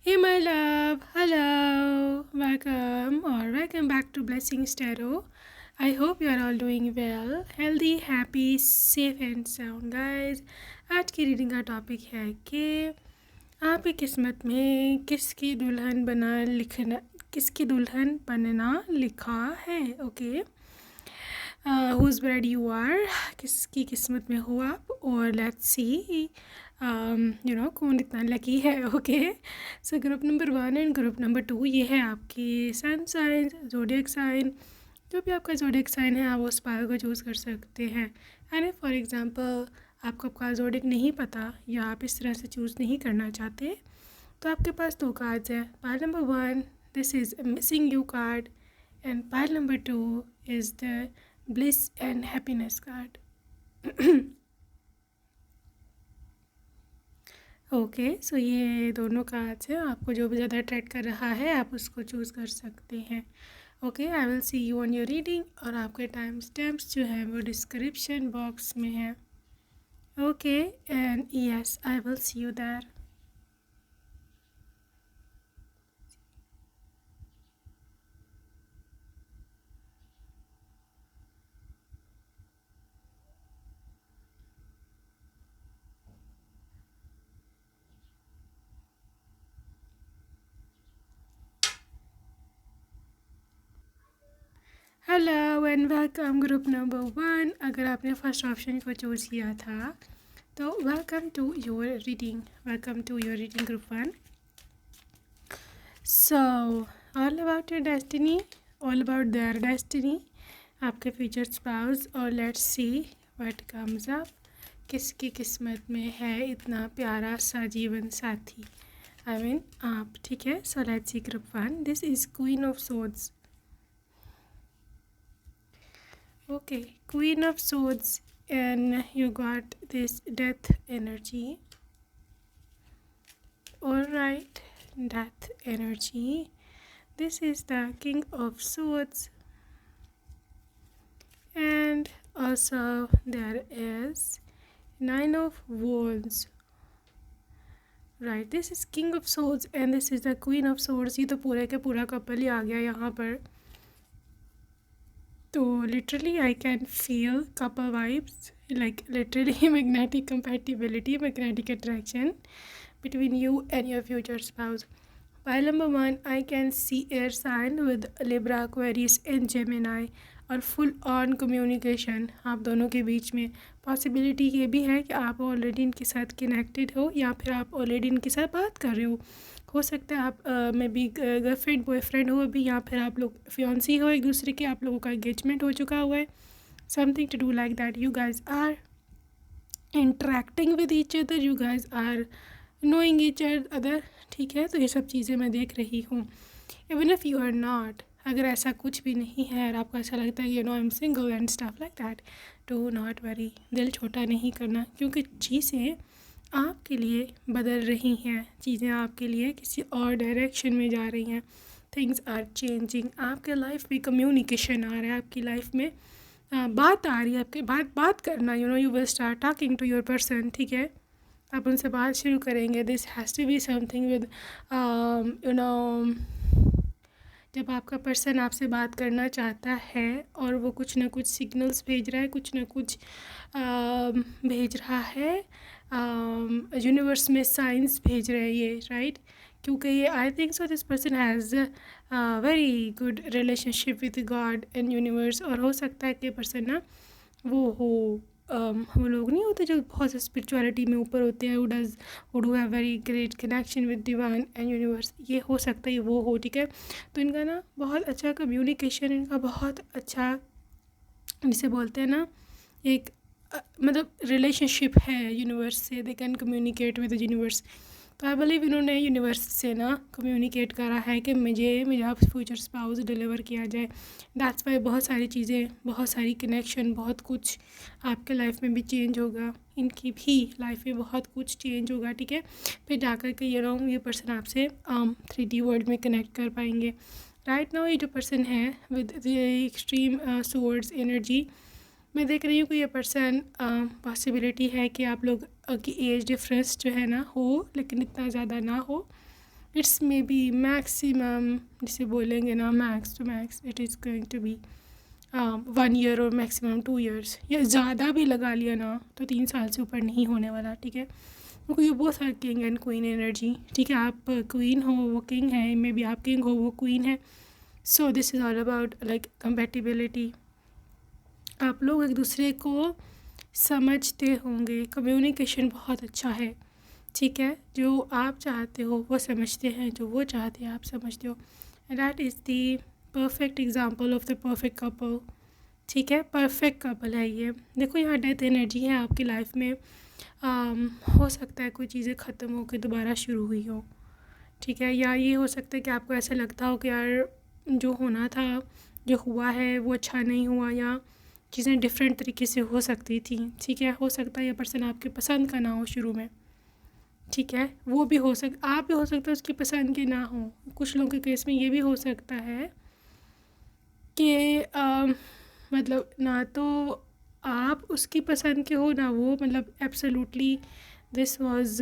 Hey, my love. Hello. Welcome back to Blessings Tarot. I hope you are all doing well, healthy, happy, safe and sound, guys. आज की reading का topic है कि आपकी किस्मत में किसकी दुल्हन बनना लिखा है. Okay, whose bride you are, किसकी किस्मत में हो आप, और लेट्स सी कौन इतना लकी है. Okay, so group number 1 and group number 2 ये है आपकी सन साइन, ज़ोडिएक साइन. जो भी आपका ज़ोडिएक साइन है आप उस पावर को चूज़ कर सकते हैं. एंड फॉर एग्जांपल आपको आपका ज़ोडिएक नहीं पता या आप इस तरह से चूज़ नहीं करना चाहते तो आपके पास 2 कार्ड्स हैं. Pile number 1, this is missing you card, and pile number 2 is the bliss and happiness card. Okay, so ये दोनों कार्ड्स हैं. आपको जो भी ज़्यादा अट्रैक्ट कर रहा है आप उसको चूज़ कर सकते हैं. Okay, I will see you on your reading, और आपके टाइम स्टैम्प्स जो है वो डिस्क्रिप्शन बॉक्स में है. Okay, and yes, I will see you there. Hello and welcome group number 1. अगर आपने फर्स्ट ऑप्शन को चूज़ किया था तो welcome to your reading group 1. So all about your destiny, all about their destiny, आपके future spouse, और let's see what comes up. किसकी किस्मत में है इतना प्यारा सा जीवन साथी, आप. ठीक है, so let's see group 1. This is queen of swords. Okay, Queen of Swords, and you got this death energy. Alright, death energy. This is the King of Swords, and also there is Nine of Wands. Right, this is King of Swords and this is the Queen of Swords. ये तो पूरे के पूरा couple ही आ गया यहाँ पर. तो literally I can feel couple vibes, like literally magnetic compatibility, magnetic attraction between you and your future spouse. Pile number 1, I can see air sign with Libra, Aquarius and Gemini, और full on communication आप दोनों के बीच में. Possibility ये भी है कि आप ऑलरेडी इनके साथ कनेक्टेड हो या फिर आप ऑलरेडी इनके साथ बात कर रहे हो सकता है आप मे बी गर्लफ्रेंड बॉयफ्रेंड हो अभी, या फिर आप लोग फियांसी हो एक दूसरे के, आप लोगों का एंगेजमेंट हो चुका हुआ है. Something to do like that. You guys are interacting with each other, you guys are knowing each other. ठीक है, तो ये सब चीज़ें मैं देख रही हूँ. Even if you are not, अगर ऐसा कुछ भी नहीं है और आपको ऐसा लगता है you know I am single and stuff like that, do not worry. दिल छोटा नहीं करना, क्योंकि चीज़ें आपके लिए बदल रही हैं, चीज़ें आपके लिए किसी और डायरेक्शन में जा रही हैं. Things are changing. आपके लाइफ में कम्युनिकेशन आ रहा है, आपकी लाइफ में बात आ रही है. आपके बात करना, you will start talking to your person. ठीक है, आप उनसे बात शुरू करेंगे. This has to be something with जब आपका पर्सन आपसे बात करना चाहता है और वो कुछ ना कुछ सिग्नल्स भेज रहा है, कुछ ना कुछ भेज रहा है, यूनिवर्स में साइंस भेज रहे हैं ये, राइट. क्योंकि ये I think so this person has very good relationship with God and universe. और हो सकता है कि पर्सन ना वो लोग नहीं होते जो बहुत स्पिरिचुअलिटी में ऊपर होते हैं, who do have very great connection with divine and universe. ये हो सकता है वो हो. ठीक है, तो इनका ना बहुत अच्छा कम्युनिकेशन, इनका बहुत अच्छा, जिसे बोलते हैं ना एक मतलब रिलेशनशिप है यूनिवर्स से. They can communicate with the universe. तो आई बिलीव इन्होंने यूनिवर्स से ना कम्युनिकेट करा है कि मेरा फ्यूचर स्पाउस डिलीवर किया जाए. दैट्स वाई बहुत सारी चीज़ें, बहुत सारी कनेक्शन, बहुत कुछ आपके लाइफ में भी चेंज होगा, इनकी भी लाइफ में बहुत कुछ चेंज होगा. ठीक है, फिर जाकर के ये पर्सन आपसे 3D वर्ल्ड में कनेक्ट कर पाएंगे. राइट नाउ ये जो पर्सन है with the extreme swords energy, मैं देख रही हूँ कि ये पर्सन पॉसिबिलिटी है कि आप लोग की एज डिफरेंस जो है ना हो, लेकिन इतना ज़्यादा ना हो. इट्स मे बी मैक्सिमम, जिसे बोलेंगे ना max to max, it is going to be 1 year और मैक्सिमम 2 ईयर्स, या ज़्यादा भी लगा लिया ना तो 3 साल से ऊपर नहीं होने वाला, ठीक है। क्योंकि ये बहुत सारे किंग एंड क्वीन एनर्जी, ठीक है। आप क्वीन हो, वो किंग है, मे बी आप किंग हो, वो क्वीन है। सो this is all about like compatibility. आप लोग एक दूसरे को समझते होंगे, कम्युनिकेशन बहुत अच्छा है, ठीक है। जो आप चाहते हो वो समझते हैं, जो वो चाहते हैं आप समझते हो। That is the perfect example of the perfect couple, ठीक है। परफेक्ट कपल है ये। देखो यहाँ डेथ एनर्जी है आपकी लाइफ में। हो सकता है कोई चीज़ें ख़त्म हो के दोबारा शुरू हुई हो, ठीक है। या ये हो सकता है कि आपको ऐसा लगता हो कि यार जो होना था, जो हुआ है वो अच्छा नहीं हुआ, या चीज़ें डिफरेंट तरीके से हो सकती थी, ठीक है। हो सकता है ये पर्सन आपके पसंद का ना हो शुरू में, ठीक है। वो भी हो आप भी हो सकता है उसकी पसंद के ना हो। कुछ लोगों के केस में ये भी हो सकता है कि मतलब ना तो आप उसकी पसंद के हो ना वो, मतलब एब्सोल्युटली दिस वाज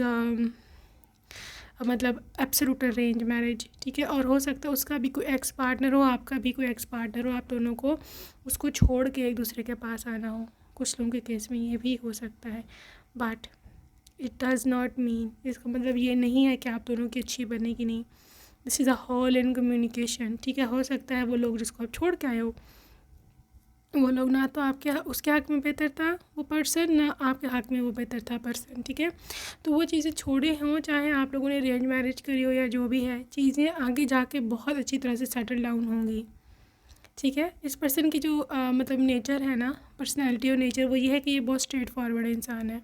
मतलब एब्सोल्यूट अरेंज मैरिज, ठीक है। और हो सकता है उसका भी कोई एक्स पार्टनर हो, आपका भी कोई एक्स पार्टनर हो, आप दोनों को उसको छोड़ के एक दूसरे के पास आना हो। कुछ लोगों के केस में ये भी हो सकता है, but it does not mean, इसका मतलब ये नहीं है कि आप दोनों की अच्छी बनेगी नहीं। This is a hole in communication, ठीक है। हो सकता है वो लोग जिसको आप छोड़ के आए हो, वो लोग ना तो आपके उसके हक़ में बेहतर था वो पर्सन, ना आपके हक़ में वो बेहतर था पर्सन, ठीक है। तो वो चीज़ें छोड़े हों, चाहे आप लोगों ने अरेंज मैरिज करी हो या जो भी है, चीज़ें आगे जाके बहुत अच्छी तरह से सेटल डाउन होंगी, ठीक है। इस पर्सन की जो मतलब नेचर है ना, पर्सनैलिटी और नेचर, वो ये है कि ये बहुत स्ट्रेट फॉरवर्ड इंसान है,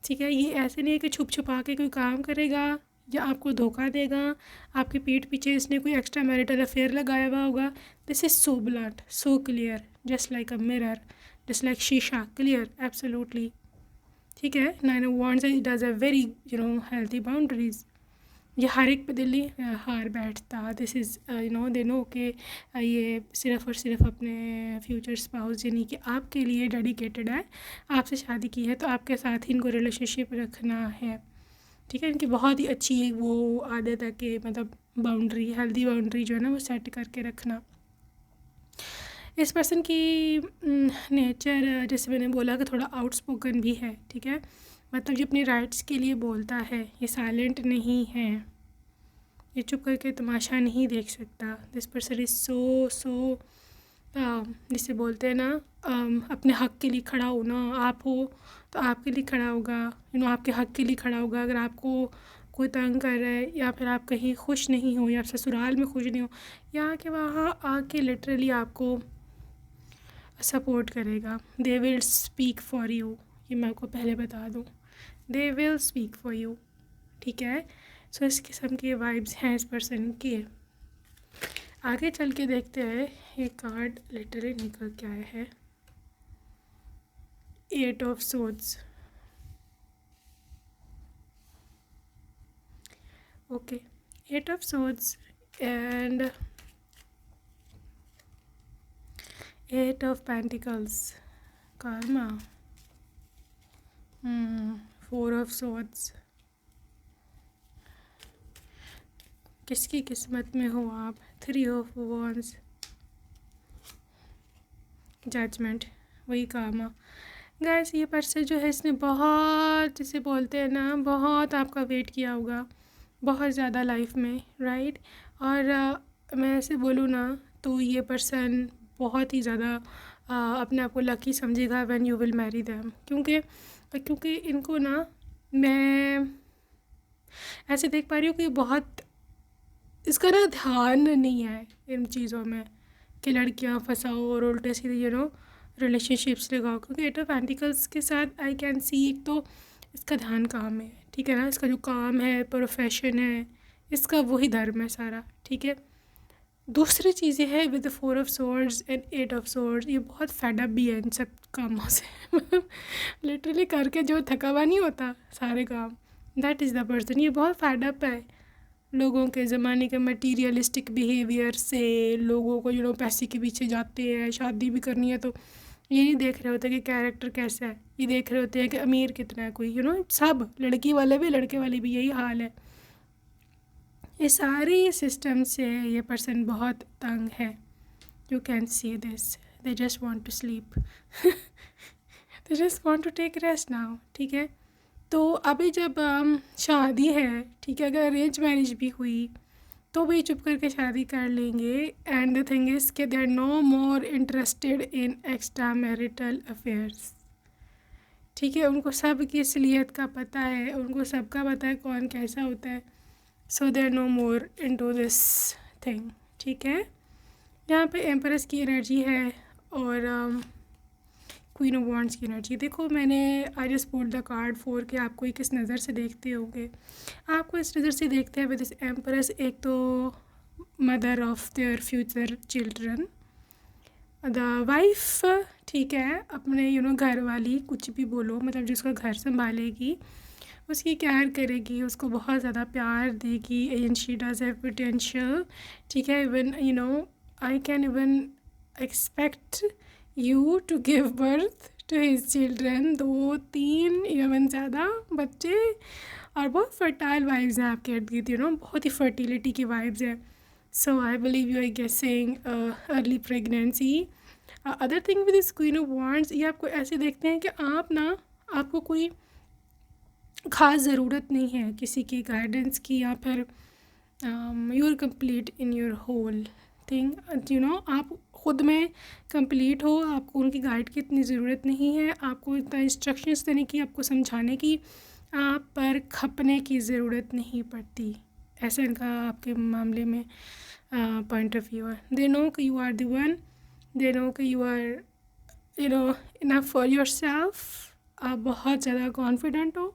ठीक है। ये ऐसे नहीं है कि छुप छुपा के कोई काम करेगा या आपको धोखा देगा, आपकी पीठ पीछे इसने कोई एक्स्ट्रा मैरिटल अफेयर लगाया हुआ होगा। This is so blunt, so clear, just like a mirror, just like शीशा, क्लियर, एब्सोल्युटली, ठीक है। 9 of wands does a very healthy boundaries. ये हर एक पे दिल्ली हार बैठता। दिस इज़ दे नो कि ये सिर्फ़ और सिर्फ अपने फ्यूचर स्पाउस यानी कि आपके लिए डेडिकेटेड है, आपसे शादी की है तो आपके साथ ही इनको रिलेशनशिप रखना है, ठीक है। इनकी बहुत ही अच्छी वो आदत है कि मतलब बाउंड्री, हेल्दी बाउंड्री जो है ना वो सेट करके रखना। इस पर्सन की नेचर जैसे मैंने बोला कि थोड़ा आउटस्पोकन भी है, ठीक है। मतलब ये अपने राइट्स के लिए बोलता है, ये साइलेंट नहीं है, ये चुप करके तमाशा नहीं देख सकता। दिस पर्सन इज़ सो जिसे बोलते हैं ना अपने हक़ के लिए खड़ा होना। आप हो तो आपके लिए खड़ा होगा, आपके हक़ के लिए खड़ा होगा। अगर आपको कोई तंग कर रहा है या फिर आप कहीं खुश नहीं हो या आप ससुराल में खुश नहीं हो, या कि वहाँ आके लिटरली आपको सपोर्ट करेगा। They will speak for you, ये मैं आपको पहले बता दूँ, they will speak for you, ठीक है। सो इस किस्म के वाइब्स हैं इस पर्सन के। आगे चल के देखते हैं ये कार्ड लिटरली निकल के आया है, 8 of swords, okay. 8 of swords and 8 of pentacles, karma, 4 of swords. किसकी किस्मत में हो आप, 3 ऑफ wands, जजमेंट, वही कामा। गाइस ये पर्सन जो है इसने बहुत, जिसे बोलते हैं ना, बहुत आपका वेट किया होगा बहुत ज़्यादा लाइफ में, राइट। और मैं ऐसे बोलूँ ना तो ये पर्सन बहुत ही ज़्यादा अपने आप को लकी समझेगा when you will marry them, क्योंकि इनको ना मैं ऐसे देख पा रही हूँ कि बहुत इसका ना ध्यान नहीं है इन चीज़ों में कि लड़कियां फंसाओ और उल्टे सीधे रिलेशनशिप्स लगाओ। क्योंकि 8 ऑफ पेंटिकल्स के साथ आई कैन सी एक तो इसका ध्यान काम है, ठीक है ना। इसका जो काम है, प्रोफेशन है, इसका वही धर्म है सारा, ठीक है। दूसरी चीज़ें हैं with 4 of swords and 8 of swords, ये बहुत फेडअप भी है इन सब कामों से लिटरली करके जो थका हुआ नहीं होता सारे काम, दैट इज़ द पर्सन। ये बहुत फेडअप है लोगों के ज़माने के मटीरियलिस्टिक बिहेवियर से। लोगों को पैसे के पीछे जाते हैं, शादी भी करनी है तो ये नहीं देख रहे होते कि कैरेक्टर कैसा है, ये देख रहे होते हैं कि अमीर कितना है कोई, सब लड़की वाले भी लड़के वाले भी यही हाल है। ये सारी सिस्टम से ये पर्सन बहुत तंग है. You can see this. They just want to sleep. They just want to take rest now. ठीक है. तो अभी जब शादी है, ठीक है, अगर अरेंज मैरिज भी हुई तो भी चुप करके शादी कर लेंगे. एंड द थिंग इज़ कि they are no more interested in extra marital affairs. ठीक है. उनको सब की असलियत का पता है, उनको सबका पता है कौन कैसा होता है. So they are no more into this thing. ठीक है. यहाँ पे एम्प्रेस की एनर्जी है और क्वीन ऑफ वॉन्ड्स की एनर्जी. देखो मैंने I just put the card 4 के आपको किस नज़र से देखते होंगे. आपको इस नज़र से देखते हैं विद दिस एम्प्रेस. एक तो mother of their future children, the wife. ठीक है. अपने घर वाली, कुछ भी बोलो, मतलब जिसको घर संभालेगी, उसकी केयर करेगी, उसको बहुत ज़्यादा प्यार देगी. And she does have potential. ठीक है. Even I can even expect you to give birth to his children. 2-3 even ज़्यादा बच्चे. और बहुत फर्टाइल वाइब्स हैं आपके इर्द गिर्द. बहुत ही फर्टिलिटी की वाइब्स हैं. सो आई बिलीव यू आर गेसिंग early pregnancy. Other thing with this queen of wands, ये आपको ऐसे देखते हैं कि आपको कोई ख़ास ज़रूरत नहीं है किसी की गाइडेंस की, या फिर you are complete in your whole thing. आप ख़ुद में कंप्लीट हो. आपको उनकी गाइड की इतनी ज़रूरत नहीं है. आपको इतना इंस्ट्रक्शंस देने की, आपको समझाने की, आप पर खपने की ज़रूरत नहीं पड़ती. ऐसा इनका आपके मामले में पॉइंट ऑफ व्यू है. दे नो कि you are the one. They know कि you are enough for yourself. आप बहुत ज़्यादा कॉन्फिडेंट हो.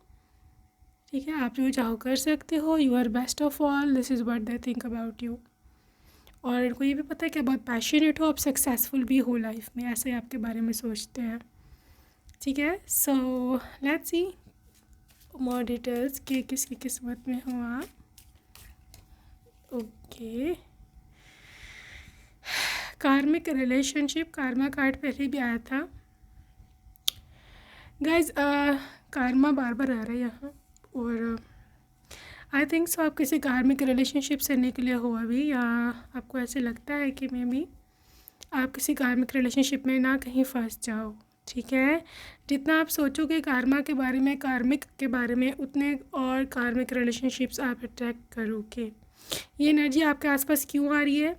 ठीक है. आप जो चाहो कर सकते हो. You are best of all. This is what they think about you. और इनको ये भी पता है कि बहुत पैशनेट हो, आप सक्सेसफुल भी हो लाइफ में, ऐसे आपके बारे में सोचते हैं. ठीक है. So let's C more details कि किसकी किस्मत में हो आप. ओके. कार्मिक रिलेशनशिप, कार्मा कार्ड पहले भी आया था गाइज. कार्मा बार बार आ रहा है यहाँ. और आई थिंक सो आप किसी कार्मिक रिलेशनशिप से निकले हो अभी, या आपको ऐसे लगता है कि मे बी आप किसी कार्मिक रिलेशनशिप में ना कहीं फंस जाओ. ठीक है. जितना आप सोचोगे कार्मा के बारे में, कार्मिक के बारे में, उतने और कार्मिक रिलेशनशिप्स आप अट्रैक्ट करोगे. ये एनर्जी आपके आसपास क्यों आ रही है?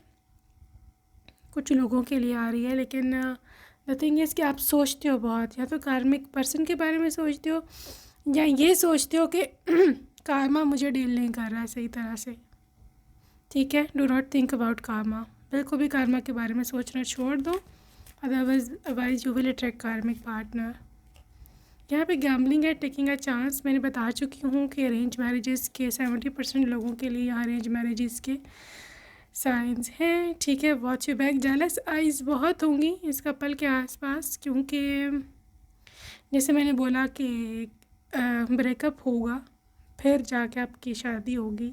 कुछ लोगों के लिए आ रही है, लेकिन द थिंग इज़ कि आप सोचते हो बहुत, या तो कार्मिक पर्सन के बारे में सोचते हो, या ये सोचते हो कि कार्मा मुझे डील नहीं कर रहा है सही तरह से. ठीक है. Do not think about Karma. बिल्कुल भी कार्मा के बारे में सोचना छोड़ दो. अदरवाइज यू विल अट्रैक्ट कार्मिक पार्टनर. यहाँ पे गैम्बलिंग है, टेकिंग अ चांस. मैंने बता चुकी हूँ कि अरेंज मैरिजेस के 70% लोगों के लिए यहाँ अरेंज मैरिजेस के साइंस हैं. ठीक है. Watch you back. Jealous eyes बहुत होंगी इस कपल के आसपास, क्योंकि जैसे मैंने बोला कि ब्रेकअप होगा, फिर जाके आपकी शादी होगी.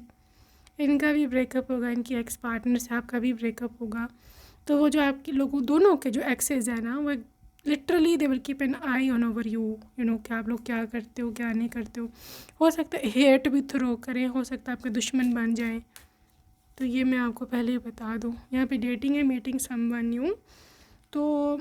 इनका भी ब्रेकअप होगा, इनकी एक्स पार्टनर से आपका भी ब्रेकअप होगा. तो वो जो आपके लोगों दोनों के जो एक्सेस है ना, वो literally they will keep an I on over you. कि आप लोग क्या करते हो, क्या नहीं करते हो सकता है हेट भी थ्रो करें, हो सकता है आपके दुश्मन बन जाएं. तो ये मैं आपको पहले ही बता दूँ. यहाँ पे डेटिंग है, मीटिंग समवन न्यू. तो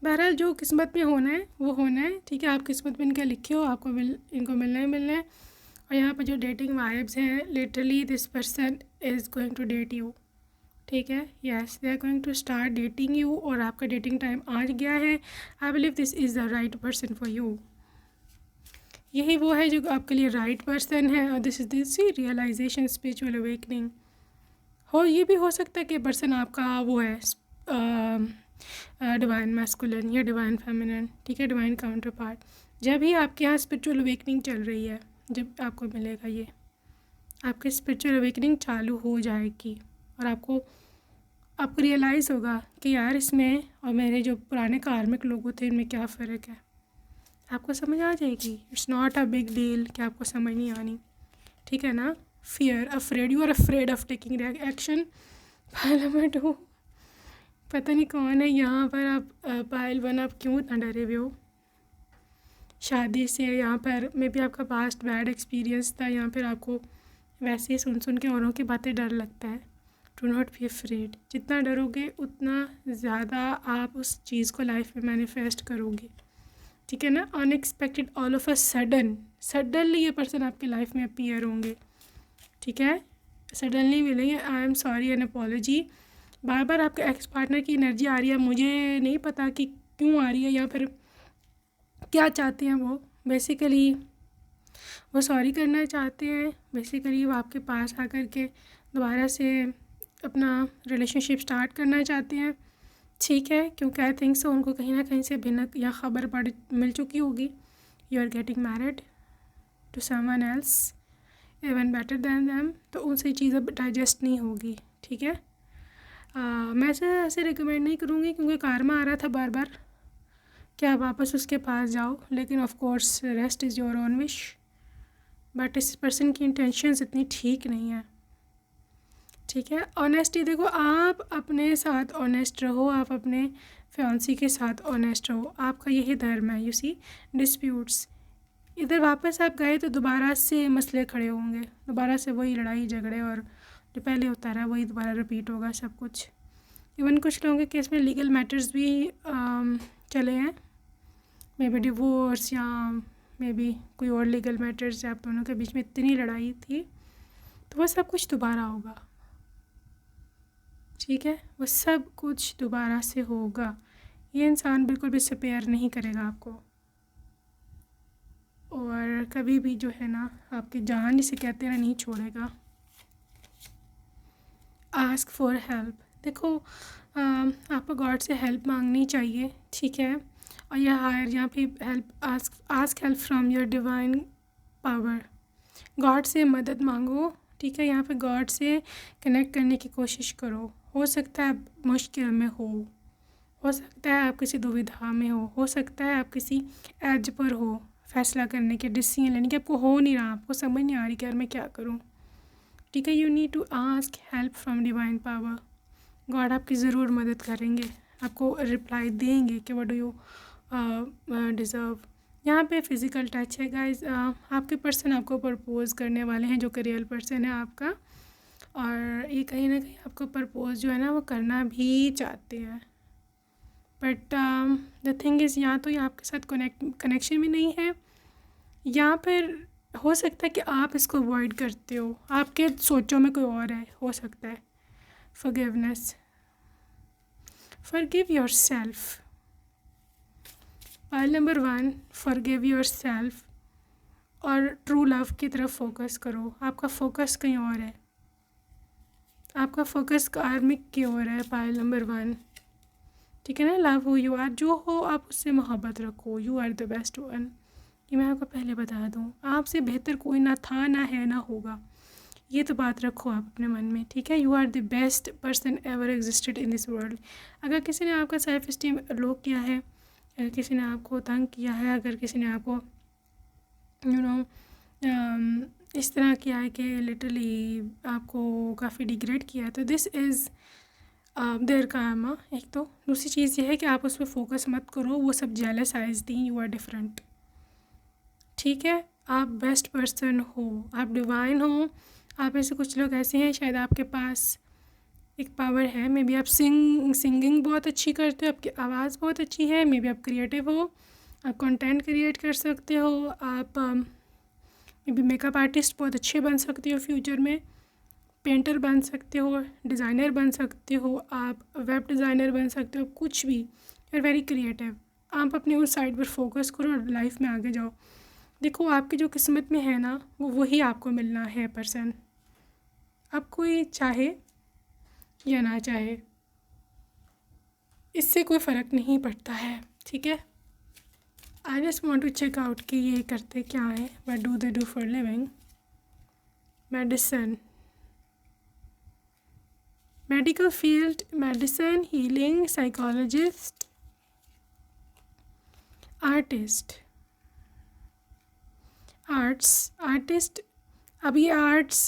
बहरहाल जो किस्मत में होना है वो होना है. ठीक है. आप किस्मत में इनका लिखे हो, आपको इनको मिलना ही मिलना है. और यहाँ पर जो डेटिंग वाइब्स हैं, literally this person is going to date you. ठीक है. Yes, they are going to start dating you. और आपका डेटिंग टाइम आ गया है. I believe this is the right person for you. यही वो है जो आपके लिए राइट पर्सन है. और this is this realisation, spiritual awakening. हो ये भी हो सकता है कि पर्सन आपका वो है डिवाइन मैस्कुलिन या डिवाइन फेमिनिन. ठीक है. Divine counter part. जब ही आपके यहाँ स्पिरिचुअल अवेकनिंग चल रही है, जब आपको मिलेगा ये, आपकी स्पिरिचुअल अवेकनिंग चालू हो जाएगी. और आपको रियलाइज़ होगा कि यार इसमें और मेरे जो पुराने कार्मिक लोग थे इनमें क्या फ़र्क है. आपको समझ आ जाएगी. It's not a big deal कि आपको समझ नहीं आनी. ठीक है ना. Fear, afraid, you are afraid of taking action. Parliament हो, पता नहीं कौन है यहाँ पर. आप पायल 1, आप क्यों इतना डरे हुए हो शादी से? यहाँ पर मे बी आपका पास्ट बैड एक्सपीरियंस था, या फिर आपको वैसे ही सुन सुन के औरों की बातें डर लगता है। Do not be afraid. जितना डरोगे उतना ज़्यादा आप उस चीज़ को लाइफ में मैनिफेस्ट करोगे, ठीक है ना। Unexpected, all of a suddenly ये पर्सन आपकी लाइफ में अपीयर होंगे, ठीक है। सडनली मिलेंगे। I am sorry, an apology. बार बार आपके एक्स पार्टनर की एनर्जी आ रही है, मुझे नहीं पता कि क्यों आ रही है या फिर क्या चाहते हैं वो। बेसिकली वो सॉरी करना चाहते हैं, बेसिकली वो आपके पास आकर के दोबारा से अपना रिलेशनशिप स्टार्ट करना चाहते हैं, ठीक है। क्योंकि आई थिंक सो उनको कहीं ना कहीं से भिनक या ख़बर मिल चुकी होगी। You are getting married to someone else even better than them, तो उनसे चीज़ें डाइजेस्ट नहीं होगी, ठीक है। मैं ऐसे रिकमेंड नहीं करूँगी क्योंकि कारमा आ रहा था बार बार कि आप वापस उसके पास जाओ, लेकिन of course rest is your own wish. But इस पर्सन की इंटेंशंस इतनी ठीक नहीं है, ठीक है। ऑनेस्टी देखो, आप अपने साथ ऑनेस्ट रहो, आप अपने फियांसी के साथ ऑनेस्ट रहो, आपका यही धर्म है। यू सी, डिस्प्यूट्स, इधर वापस आप गए तो दोबारा से मसले खड़े होंगे, दोबारा से वही लड़ाई झगड़े और जो पहले होता रहा वही दोबारा रिपीट होगा सब कुछ। इवन कुछ लोगों के केस में लीगल मैटर्स भी चले हैं, मे बी डिवोर्स या मे बी कोई और लीगल मैटर्स, आप दोनों के बीच में इतनी लड़ाई थी, तो वह सब कुछ दोबारा होगा, ठीक है। वो सब कुछ दोबारा से होगा। ये इंसान बिल्कुल भी स्पेयर नहीं करेगा आपको, और कभी भी जो है ना आपकी जान जिसे कहते हैं नहीं छोड़ेगा। आस्क फॉर हेल्प, देखो आपको गॉड से हेल्प मांगनी चाहिए, ठीक है। और यह हायर यहाँ पे help, ask help from your divine power. God से मदद मांगो, ठीक है। यहाँ पे गॉड से कनेक्ट करने की कोशिश करो। हो सकता है आप मुश्किल में हो सकता है आप किसी दुविधा में हो सकता है आप किसी एज पर हो फैसला करने के, डिसीजन लेने के, आपको हो नहीं रहा, आपको समझ नहीं आ रही कि यार मैं क्या करूँ, ठीक है। You need to ask help from divine power. God आपकी ज़रूर मदद करेंगे, आपको रिप्लाई देंगे कि व्हाट डू यू डिज़र्व। यहाँ पे फिज़िकल टच है गाइस, आपके पर्सन आपको प्रपोज करने वाले हैं, जो कि रियल पर्सन है आपका, और ये कहीं ना कहीं आपको प्रपोज जो है ना वो करना भी चाहते हैं। बट द थिंग इज़, या तो ये आपके साथ कनेक्शन में नहीं है, या फिर हो सकता है कि आप इसको अवॉइड करते हो, आपके सोचों में कोई और है, हो सकता है। Forgiveness, forgive yourself. Pile number 1, forgive yourself और ट्रू लव की तरफ फोकस करो। आपका फोकस कहीं और है, आपका फोकस कार्मिक की ओर है। पाइल नंबर 1, ठीक है ना। लव हु यू आर, जो हो आप उससे मोहब्बत रखो। You are the best one, ये मैं आपको पहले बता दूँ। आपसे बेहतर कोई ना था, ना है, ना होगा, ये तो बात रखो आप अपने मन में, ठीक है। You are the best person ever existed in this world. अगर किसी ने आपका सेल्फ इस्टीम लो किया है, अगर किसी ने आपको तंग किया है, अगर किसी ने आपको यू नो इस तरह किया है कि लिटरली आपको काफ़ी डिग्रेड किया है, तो दिस इज़ देयर karma। एक तो दूसरी चीज़ ये है कि आप उस पर फोकस मत करो, वो सब जेलस आइज थी। यू आर डिफरेंट, ठीक है। आप बेस्ट पर्सन हो, आप डिवाइन हो। आप ऐसे कुछ लोग ऐसे हैं, शायद आपके पास एक पावर है, मे बी आप सिंगिंग बहुत अच्छी करते हो, आपकी आवाज़ बहुत अच्छी है, मे बी आप क्रिएटिव हो, आप कंटेंट क्रिएट कर सकते हो, आप मे बी मेकअप आर्टिस्ट बहुत अच्छे बन सकते हो फ्यूचर में, पेंटर बन सकते हो, डिज़ाइनर बन सकते हो, आप वेब डिज़ाइनर बन सकते हो, कुछ भी। You are very creative. आप अपनी उस साइड पर फोकस करो और लाइफ में आगे जाओ। देखो आपकी जो किस्मत में है ना, वो वही आपको मिलना है पर्सन, अब कोई चाहे या ना चाहे, इससे कोई फ़र्क नहीं पड़ता है, ठीक है। I just want to check out कि ये करते क्या है, what do they do for living. Medicine, medical field, medicine, healing, psychologist, artist. अभी आर्ट्स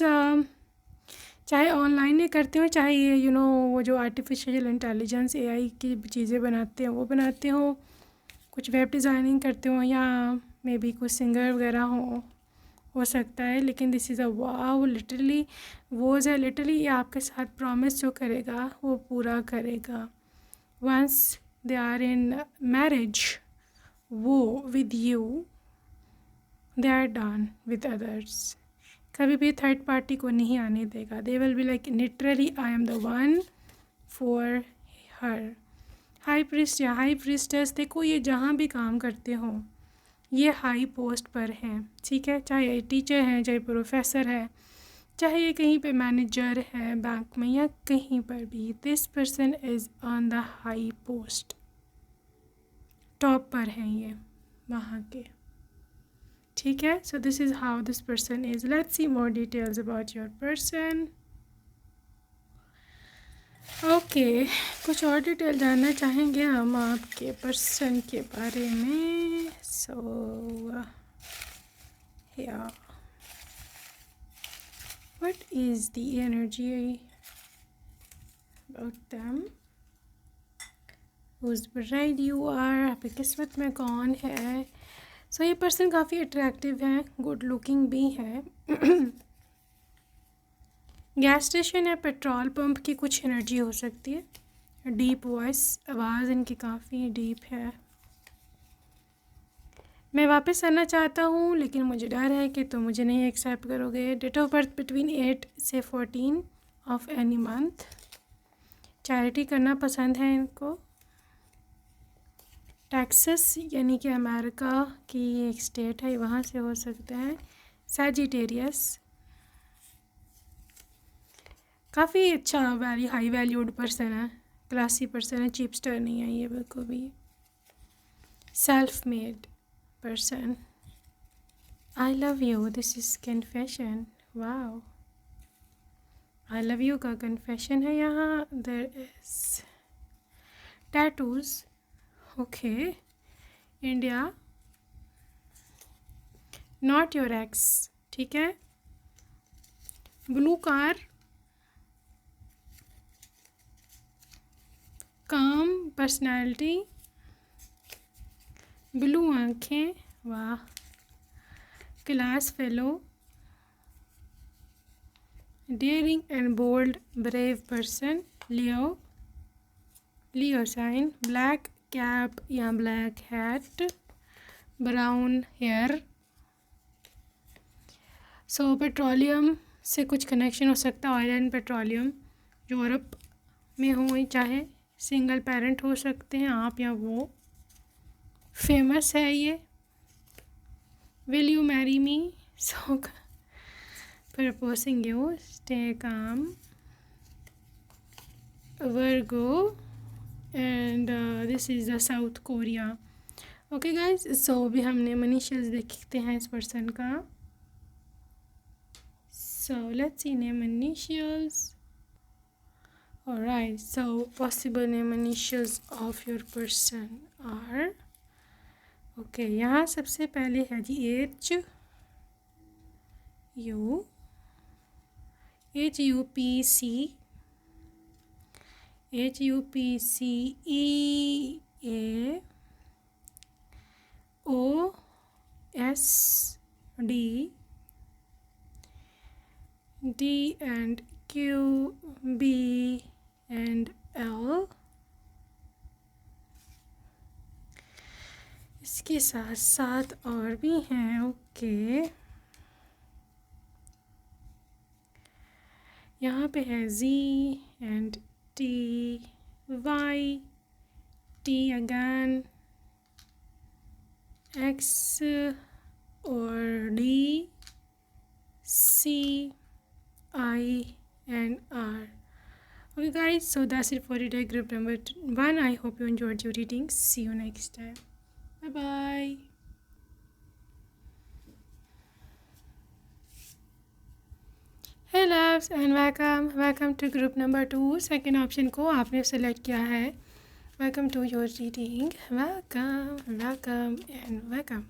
चाहे ऑनलाइन ही करते हो, चाहे ये वो जो आर्टिफिशियल इंटेलिजेंस AI की चीज़ें बनाते हैं वो बनाते हो, कुछ वेब डिज़ाइनिंग करते हो, या मे बी कुछ सिंगर वगैरह हो हो सकता है, लेकिन this is a vow, literally vows है, लिटरली ये आपके साथ प्रॉमिस जो करेगा वो पूरा करेगा. Once they are in marriage, वो with you, they are done with others. कभी भी थर्ड पार्टी को नहीं आने देगा. They will be like literally I am the one for her. High priest या हाई प्रीस्टेस, देखो ये जहाँ भी काम करते हो ये हाई पोस्ट पर हैं, ठीक है. चाहे ये टीचर हैं, चाहे प्रोफेसर है, चाहे ये कहीं पे मैनेजर है बैंक में या कहीं पर भी, this person is on the high post. Top पर हैं ये वहाँ के, ठीक है. सो this is how this person is. Let's see more details about your person. Okay, कुछ और डिटेल जानना चाहेंगे हम आपके पर्सन के बारे में. सो या what is the energy about them, whose bride you are, आपकी किस्मत में कौन है. सो ये पर्सन काफ़ी अट्रैक्टिव है, गुड लुकिंग भी है. गैस स्टेशन या पेट्रोल पंप की कुछ एनर्जी हो सकती है. डीप वॉइस, आवाज़ इनकी काफ़ी डीप है. मैं वापस आना चाहता हूँ लेकिन मुझे डर है कि तुम मुझे नहीं एक्सेप्ट करोगे. डेट ऑफ बर्थ बिटवीन 8 से 14 ऑफ एनी मंथ. चैरिटी करना पसंद है इनको. टेक्सास यानी कि अमेरिका की एक स्टेट है, वहाँ से हो सकता है. सैजिटेरियस, काफ़ी अच्छा हाई वैल्यूड पर्सन है, क्लासी पर्सन है, चीपस्टर नहीं है ये बिल्कुल भी. Self made person. I love you, this is confession. Wow, I love you का कन्फेशन है यहाँ. There is tattoos. Okay, India, not your ex, ठीक है. Blue car, calm personality, blue आँखें, वाह. Class fellow, daring and bold brave person. Leo sign. Black cap या black hat, brown hair. So petroleum से कुछ connection हो सकता है, ऑयल एंड पेट्रोलियम. यूरोप में हो, चाहे सिंगल पेरेंट हो सकते हैं आप या वो. फेमस है ये. Will you marry me, so proposing you. Stay calm, Virgo, and this is the South Korea. Okay guys, so अभी हमने मनीषियल्स देखते हैं इस पर्सन का. So let's see name initials. Alright, so possible name initials of your person are. Okay, यहाँ सबसे पहले है जी H U P C E A O S D and Q B and L. इसके साथ साथ और भी हैं. ओके, यहाँ पे है Z and T, Y, T again, X और D, C, I and R. Okay guys, so that's it for today, group number 1. I hope you enjoyed your reading. See you next time. Bye bye. Hey loves and welcome to group number 2. Second option को आपने select किया है. Welcome to your reading. Welcome and welcome.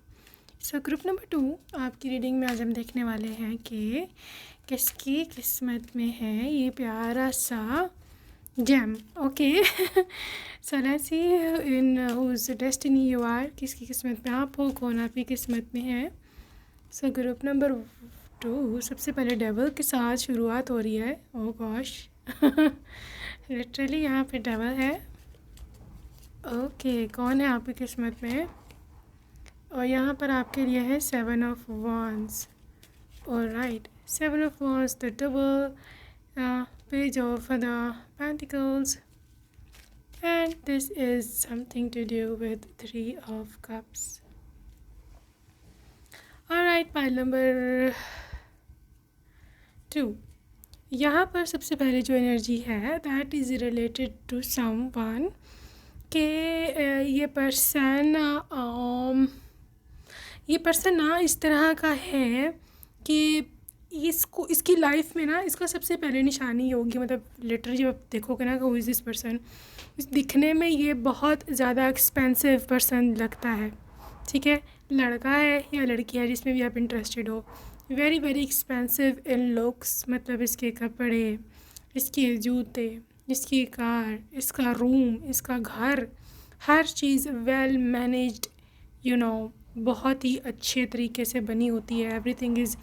So group number 2 आपकी reading में आज हम देखने वाले हैं कि किसकी किस्मत में है ये प्यारा सा gem. Okay, so let's see in whose destiny you are. किसकी किस्मत में आप हो, कौन आपकी किस्मत में है. सो ग्रुप नंबर 2 सबसे पहले डेविल के साथ शुरुआत हो रही है। ओह गॉश लिटरली यहाँ पे डेविल है। ओके कौन है आपकी किस्मत में? और यहाँ पर आपके लिए है 7 of wands। Alright 7 of wands, the double page of the pentacles, and this is something to do with 3 of cups। Alright pile number 2, यहाँ पर सबसे पहले जो एनर्जी है that is related to someone के ये पर्सन ना इस तरह का है कि इसकी लाइफ में ना इसका सबसे पहले निशानी होगी, मतलब लिटरली जब आप देखोगे ना हु इज़ दिस पर्सन, दिखने में ये बहुत ज़्यादा एक्सपेंसिव पर्सन लगता है, ठीक है, लड़का है या लड़की है जिसमें भी आप इंटरेस्टेड हो, very very expensive in looks, मतलब इसके कपड़े, इसके जूते, इसकी कार, इसका रूम, इसका घर, हर चीज़ वेल मैनेज्ड, यू नो, बहुत ही अच्छे तरीके से बनी होती है। Everything is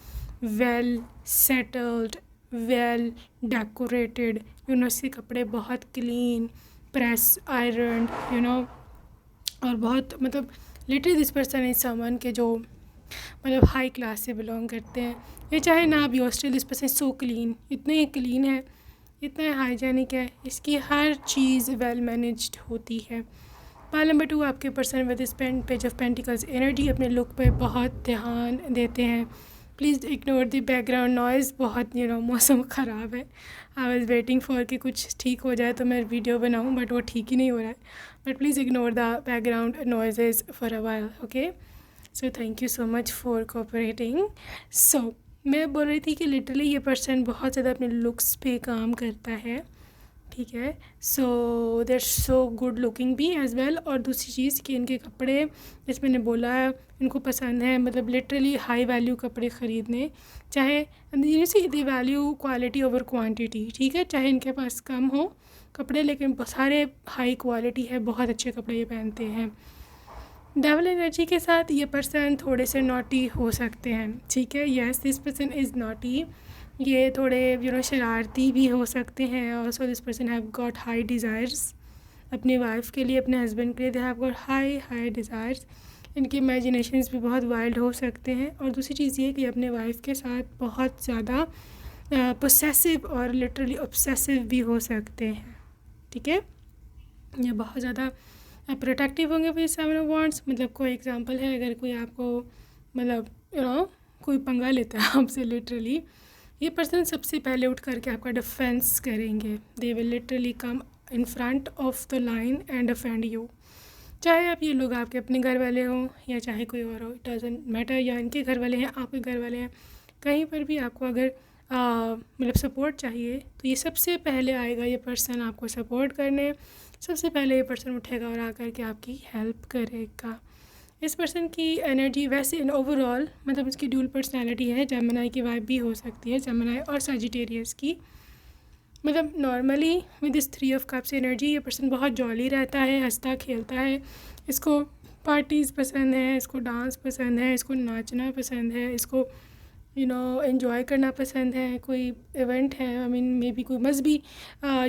well settled, well decorated, you know, इसके कपड़े बहुत clean, press iron, you know, और बहुत मतलब literally this person is someone के जो मतलब हाई क्लास से बिलोंग करते हैं। ये चाहे ना भी Australia, this person so clean, इतने ही क्लीन है, इतना हाइजेनिक है, इसकी हर चीज़ वेल मैनेज्ड होती है। पाइल नंबर 2 आपके person with page of pentacles energy अपने लुक पे बहुत ध्यान देते हैं। Please ignore the background noise, बहुत यू नो मौसम ख़राब है। आई वाज वेटिंग फॉर कि कुछ ठीक हो जाए तो मैं वीडियो बनाऊं, बट वो ठीक ही नहीं हो रहा है। But please ignore the background noises for a while, okay. So thank you so much for cooperating. So मैं बोल रही थी कि लिटरली ये पर्सन बहुत ज़्यादा अपने लुक्स पे काम करता है, ठीक है। सो देर सो गुड लुकिंग भी एज़ वेल। और दूसरी चीज़ कि इनके कपड़े, जैसे मैंने बोला, इनको पसंद है मतलब लिटरली हाई वैल्यू कपड़े ख़रीदने, चाहे the value quality over quantity, ठीक है, चाहे इनके पास कम हो कपड़े लेकिन सारे हाई क्वालिटी है, बहुत अच्छे कपड़े ये पहनते हैं। डेविल एनर्जी के साथ ये पर्सन थोड़े से नॉटी हो सकते हैं, ठीक है। Yes this person is naughty, ये थोड़े यू नो शरारती भी हो सकते हैं। Also this person have got high desires अपनी वाइफ के लिए, अपने हस्बैंड के लिए, they have got high desires. इनकी इमेजिनेशंस भी बहुत वाइल्ड हो सकते हैं। और दूसरी चीज़ ये कि अपने वाइफ के साथ बहुत ज़्यादा पोसेसिव और लिटरली ऑब्सेसिव भी हो सकते हैं, ठीक है। ये बहुत ज़्यादा प्रोटेक्टिव होंगे विद 7 ऑफ wands। मतलब कोई एग्जांपल है, अगर कोई आपको मतलब यू नो कोई पंगा लेता है आपसे, लिटरली ये पर्सन सबसे पहले उठ करके आपका डिफेंस करेंगे। They will literally come in front of the line and defend you. चाहे आप ये लोग आपके अपने घर वाले हों या चाहे कोई और हो, इट डजंट मैटर, या इनके घर वाले हैं, आपके घर वाले हैं, कहीं पर भी आपको अगर मतलब सपोर्ट चाहिए तो ये सबसे पहले आएगा ये पर्सन आपको सपोर्ट करने। सबसे पहले ये पर्सन उठेगा और आकर के आपकी हेल्प करेगा। इस पर्सन की एनर्जी वैसे इन ओवरऑल मतलब इसकी ड्यूल पर्सनालिटी है, जेमिनी की वाइब भी हो सकती है, जेमिनी और सजिटेरियस की। मतलब normally with this 3 of cups energy ये पर्सन बहुत जॉली रहता है, हंसता खेलता है, इसको पार्टीज़ पसंद है, इसको डांस पसंद है, इसको नाचना पसंद है, इसको यू नो एंजॉय करना पसंद है। कोई इवेंट है, आई मीन मे बी कोई मजहबी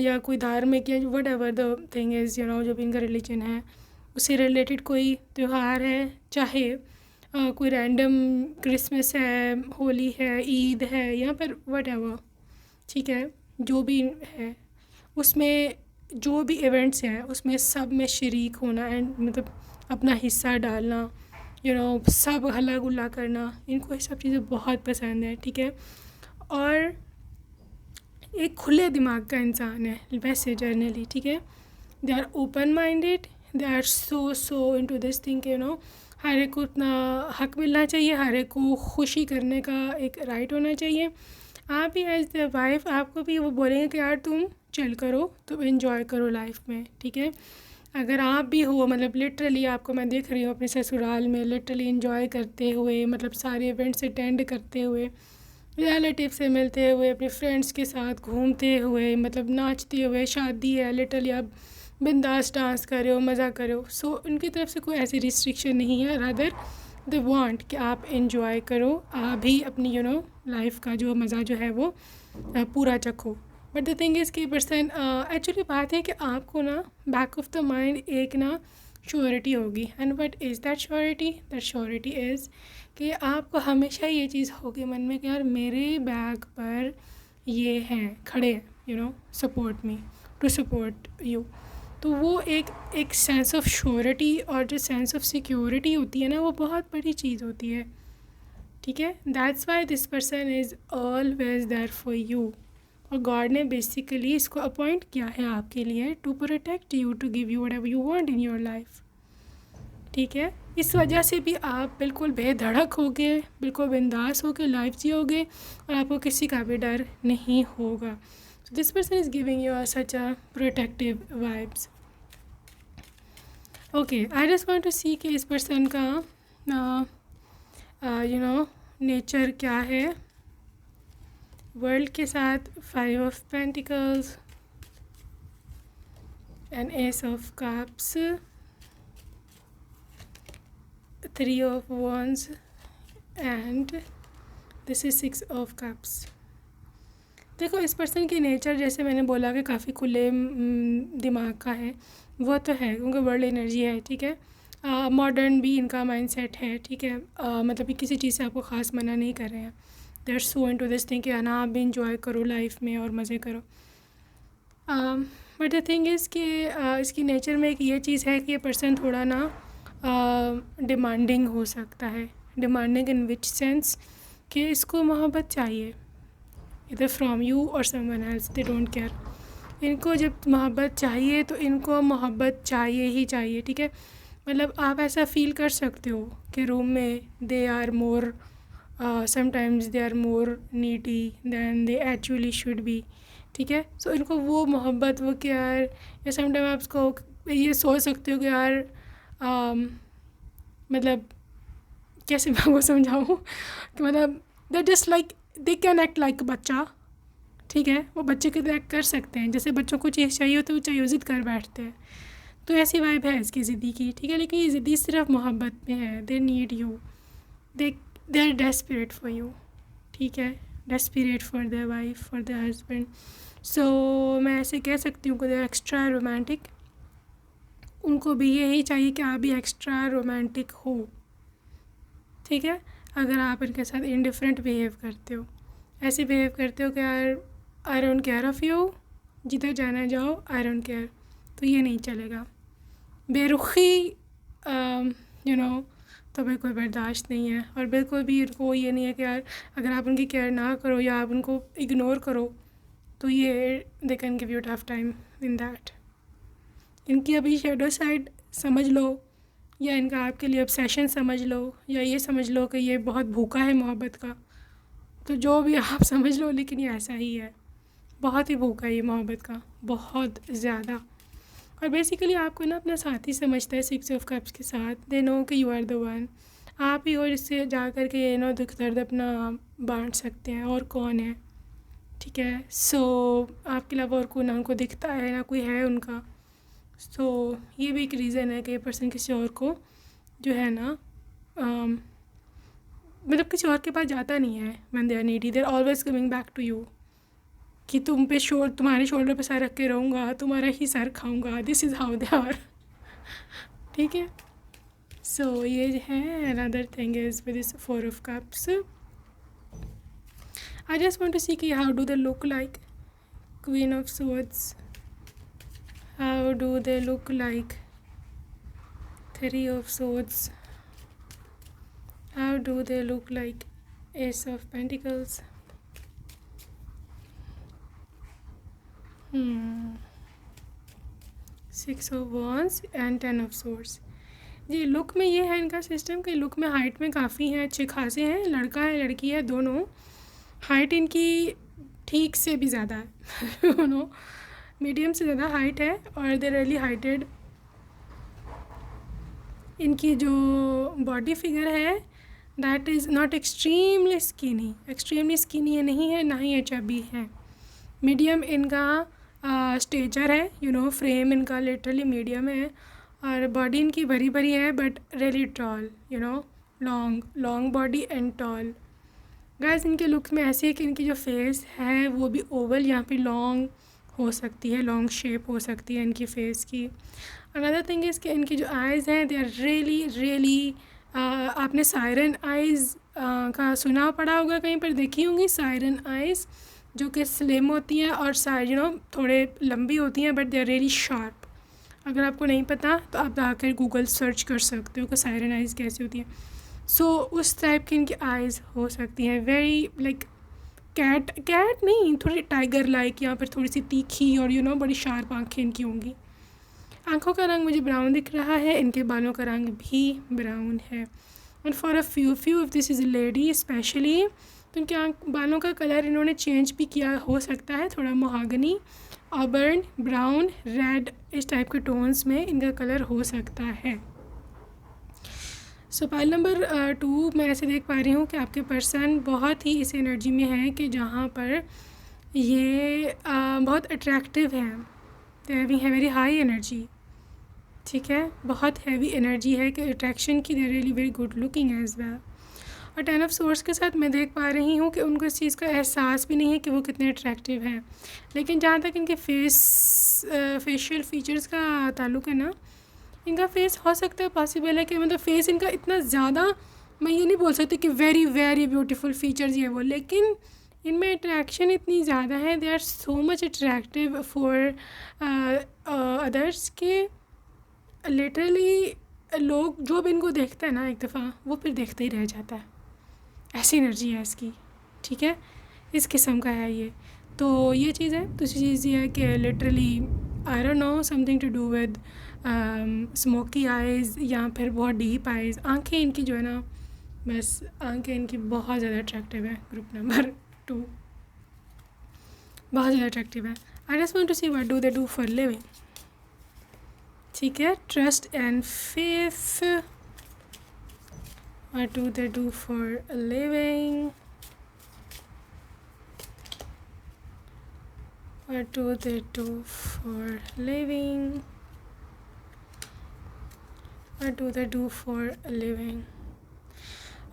या कोई धार्मिक या what ever the thing is, you know, जो भी इनका रिलीजन है उससे रिलेटेड कोई त्यौहार है, चाहे कोई रैंडम क्रिसमस है, होली है, ईद है, यहाँ पर वट एवर, ठीक है, जो भी है उसमें जो भी इवेंट्स हैं उसमें सब में शरीक होना एंड मतलब अपना हिस्सा डालना, यू नो, सब हल्ला गुल्ला करना, इनको ये सब चीज़ें बहुत पसंद है, ठीक है। और एक खुले दिमाग का इंसान है वैसे जर्नली, ठीक है। They are open minded, they are so into this thing, you know, हर एक को उतना हक मिलना चाहिए, हर एक को खुशी करने का एक राइट होना चाहिए। आप भी एज द वाइफ आपको भी वो बोलेंगे कि यार तुम चिल करो, तुम एंजॉय करो लाइफ में, ठीक है। अगर आप भी हो मतलब लिटरली आपको मैं देख रही हूँ अपने ससुराल में लिटरली एंजॉय करते हुए, मतलब सारे इवेंट्स अटेंड करते हुए, रिलेटिव से मिलते हुए, अपने फ्रेंड्स के साथ घूमते हुए, मतलब नाचते हुए, शादी है लिटरली आप बिंदास डांस कर रहे हो, मज़ा करो। सो उनकी तरफ से कोई ऐसी रिस्ट्रिक्शन नहीं है, रादर दे वांट कि आप इंजॉय करो, आप भी अपनी लाइफ का जो मज़ा जो है वो पूरा चखो। बट द थिंग इज़ कि पर्सन एक्चुअली बात है कि आपको ना बैक ऑफ द माइंड एक ना श्योरिटी होगी। And what is that surety? That surety is कि आपको हमेशा ये चीज़ होगी मन में कि यार मेरे बैक पर ये हैं, खड़े हैं, support me, to support you. तो वो एक सेंस ऑफ श्योरिटी और जो सेंस ऑफ सिक्योरिटी होती है ना, वो बहुत बड़ी चीज़ होती है। ठीक है, that's why this person is always there for you. और गॉड ने बेसिकली इसको अपॉइंट किया है आपके लिए to protect you, to give you whatever you want in your life. ठीक है, इस वजह से भी आप बिल्कुल बेधड़क होगे, बिल्कुल बिंदास होकर लाइफ जियोगे और आपको किसी का भी डर नहीं होगा। So this person is giving you such a protective vibes. Okay, I just want to see कि इस person का नेचर क्या है वर्ल्ड के साथ। 5 of Pentacles and Ace of Cups, 3 of Wands and this is 6 of Cups. देखो, इस person की नेचर जैसे मैंने बोला कि काफ़ी खुले दिमाग का है, वो तो है क्योंकि वर्ल्ड एनर्जी है। ठीक है, मॉडर्न भी इनका माइंडसेट है। ठीक है, मतलब कि किसी चीज़ से आपको ख़ास मना नहीं कर रहे हैं। They are so into this thing कि ना आप भी इंजॉय करो लाइफ में और मज़े करो। बट द थिंग इज़ कि इसकी नेचर में एक ये चीज़ है कि ये पर्सन थोड़ा ना डिमांडिंग हो सकता है। डिमांडिंग इन विच सेंस कि इसको मोहब्बत चाहिए, इधर फ्रॉम यू और someone else, they don't care. इनको जब मोहब्बत चाहिए तो इनको मोहब्बत चाहिए ही चाहिए। ठीक है, मतलब आप ऐसा फील कर सकते हो कि रूम में they are more sometimes they are more needy than they actually should be. ठीक है, सो इनको वो मोहब्बत वो कि यार, या समटाइम आप उसको ये सोच सकते हो कि यार मतलब कैसे मैं वो समझाऊँ कि मतलब they just like they can act like बच्चा। ठीक है, वो बच्चे की तरह एक्ट कर सकते हैं, जैसे बच्चों को चीज़ चाहिए होती है वो चाहिए ज़िद कर बैठते हैं। तो ऐसी वाइब है इसकी ज़िद्दी की। ठीक है, लेकिन ये ज़िद्दी सिर्फ मोहब्बत में है। They need you, they are desperate for you. ठीक है, desperate for their wife, for their husband. So मैं ऐसे कह सकती हूँ कि दे आर एक्स्ट्रा रोमांटिक। उनको भी यही चाहिए कि आप भी एक्स्ट्रा रोमांटिक हो। ठीक है, अगर आप इनके साथ इनडिफरेंट बिहेव करते हो, ऐसे बिहेव करते हो कि यार I don't care of you, जिधर जाना जाओ आई डोंट केयर, तो ये नहीं चलेगा। बेरुखी तो बिल्कुल बर्दाश्त नहीं है। और बिल्कुल भी इनको ये नहीं है कि यार अगर आप उनकी केयर ना करो या आप उनको इग्नोर करो तो ये they can give you tough time in that. इनकी अभी शेडो साइड समझ लो, या इनका आपके लिए ऑब्सेशन समझ लो, या ये समझ लो कि ये बहुत भूखा है मोहब्बत का। तो जो भी आप समझ लो, लेकिन ये ऐसा ही है, बहुत ही भूखा है ये मोहब्बत का, बहुत ज़्यादा। और बेसिकली आपको ना अपना साथी समझता है 6 ऑफ कप्स के साथ। दे नो कि यू आर द वन, आप ही और इससे जा कर के ये दुख दर्द अपना बांट सकते हैं, और कौन है। ठीक है, सो आपके अलावा और कोई ना उनको दिखता है ना कोई है उनका। सो ये भी एक रीज़न है कि ये पर्सन किसी और को जो है ना मतलब किसी और के पास जाता नहीं है। When they are needy they are always coming back to you, कि तुम पे तुम्हारे शोल्डर पे सर रख के रहूँगा, तुम्हारा ही सर खाऊंगा। This is how they are. ठीक है, सो ये है। Another thing is with this 4 of cups, I just want to see कि how do they look like. Queen of swords, how do they look like. 3 of swords, how do they look like. Ace of Pentacles, 6 of Wands and 10 of Swords. जी, look में ये है इनका system कि look में height में काफ़ी हैं, अच्छे खासे हैं, लड़का है लड़की है दोनों। हाइट इनकी ठीक से भी ज़्यादा है दोनों, मीडियम से ज़्यादा हाइट है, और दे रियली हाइटेड। इनकी जो बॉडी फिगर है that is not extremely skinny, extremely skinny ये नहीं है, ना ही ये चबी है। मीडियम इनका स्टेचर है, फ्रेम इनका लिटरली मीडियम है, और बॉडी इनकी भरी भरी है but really tall, long body and tall. Guys इनके लुक्स में ऐसे है कि इनकी जो फेस है वो भी ओवल, यहाँ पे लॉन्ग हो सकती है, लॉन्ग शेप हो सकती है इनकी फेस की। अनदर थिंग इज़ कि इनकी जो आइज़ हैं दे आर रियली आपने सायरन आइज़ का सुना पड़ा होगा, कहीं पर देखी होंगी सायरन आइज़, जो कि स्लिम होती हैं और थोड़े लंबी होती हैं, but they are really sharp. अगर आपको नहीं पता तो आप जाकर गूगल सर्च कर सकते हो कि सायरन आइज़ कैसी होती हैं। सो उस टाइप की इनकी आइज़ हो सकती हैं, वेरी लाइक कैट नहीं, थोड़ी टाइगर लाइक, यहाँ पर थोड़ी सी तीखी और बड़ी शार्प आँखें इनकी होंगी। आँखों का रंग मुझे ब्राउन दिख रहा है, इनके बालों का रंग भी ब्राउन है। And for a few of this is a lady specially, तो इनके बालों का कलर इन्होंने चेंज भी किया हो सकता है, थोड़ा मोहागनी, ऑबर्न, ब्राउन, रेड, इस टाइप के टोन्स में इनका कलर हो सकता है। सो पाइल नंबर 2 मैं ऐसे देख पा रही हूँ कि आपके पर्सन बहुत ही इस एनर्जी में है कि जहाँ पर ये बहुत अट्रैक्टिव है, दे हैविंग है वेरी हाई एनर्जी, ठीक है, बहुत हैवी एनर्जी है कि अट्रैक्शन की, they really very good looking as well. और 10 ऑफ सोर्स के साथ मैं देख पा रही हूँ कि उनको इस चीज़ का एहसास भी नहीं है कि वो कितने अट्रैक्टिव हैं, लेकिन जहाँ तक इनके फेशियल फीचर्स का ताल्लुक़ है ना, इनका फेस हो सकता है पॉसिबल है कि मतलब फेस इनका इतना ज़्यादा, मैं ये नहीं बोल सकती कि वेरी वेरी ब्यूटीफुल फीचर्स ये वो, लेकिन इनमें अट्रैक्शन इतनी ज़्यादा है, they are so much attractive for others के लिटरली लोग जो भी इनको देखते हैं ना एक दफ़ा वो फिर देखते ही रह जाता है, ऐसी एनर्जी है इसकी, ठीक है, इस किस्म का है ये। तो ये चीज़ है। दूसरी चीज़ ये है कि literally I don't know something to do with smoky eyes या फिर बहुत डीप आइज़। आंखें इनकी जो है ना, बस आंखें इनकी बहुत ज़्यादा अट्रैक्टिव है। ग्रुप नंबर 2 बहुत ज़्यादा अट्रैक्टिव है। I just want to see what do they do for living, ठीक है, trust and faith, what do they do for living, what do they do for living, what do they do for a living।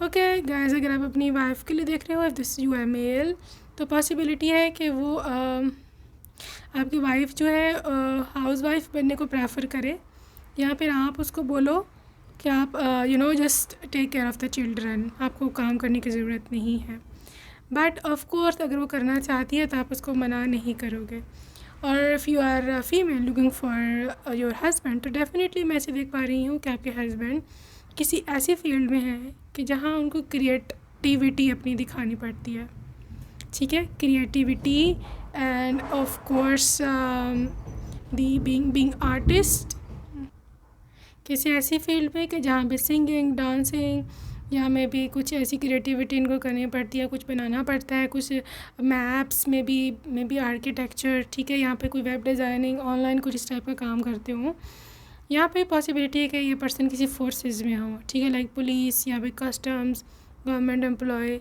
Okay guys, अगर आप अपनी wife के लिए देख रहे हो, if this you are male, तो पॉसिबिलिटी है कि वो आपकी वाइफ जो है हाउस वाइफ बनने को प्रेफर करे, या फिर आप उसको बोलो कि आप just take care of the children, आपको काम करने की ज़रूरत नहीं है। बट ऑफ कोर्स अगर वो करना चाहती है तो आप उसको मना नहीं करोगे। और if you are female looking for your husband, तो डेफिनेटली मैं ऐसे देख पा रही हूँ कि आपके हस्बैंड किसी ऐसी फील्ड में है कि जहाँ उनको क्रिएटिविटी अपनी दिखानी पड़ती है, ठीक है, creativity end of course the being artist, किसी ऐसी फील्ड में कि जहाँ पे सिंगिंग, डांसिंग या में भी कुछ ऐसी क्रिएटिविटी इनको करनी पड़ती है, कुछ बनाना पड़ता है, कुछ मैप्स में भी आर्किटेक्चर, ठीक है, यहाँ पे कोई वेब डिज़ाइनिंग, ऑनलाइन कुछ इस टाइप का काम करते हो। यहाँ पे पॉसिबिलिटी है कि ये पर्सन किसी फोर्सेस में हो, ठीक है, लाइक पुलिस या फिर customs, government employ,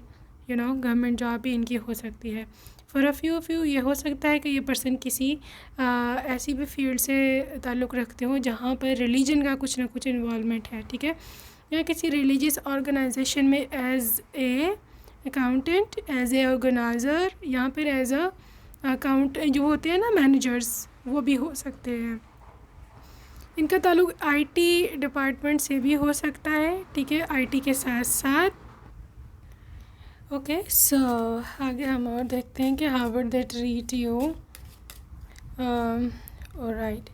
government job भी इनकी हो सकती है। फॉर अ फ्यू ये हो सकता है कि ये पर्सन किसी ऐसी भी फील्ड से ताल्लुक़ रखते हो जहाँ पर रिलीजन का कुछ ना कुछ इन्वॉल्वमेंट है, ठीक है, या किसी रिलीजियस ऑर्गेनाइजेशन में as a accountant, as a organiser, या फिर एज अ अकाउंट जो होते हैं ना मैनेजर्स, वो भी हो सकते हैं। इनका ताल्लुक़ आईटी डिपार्टमेंट से भी हो सकता है, ठीक है, आईटी के साथ साथ। ओके, सो आगे हम और देखते हैं कि how would they treat you. Alright,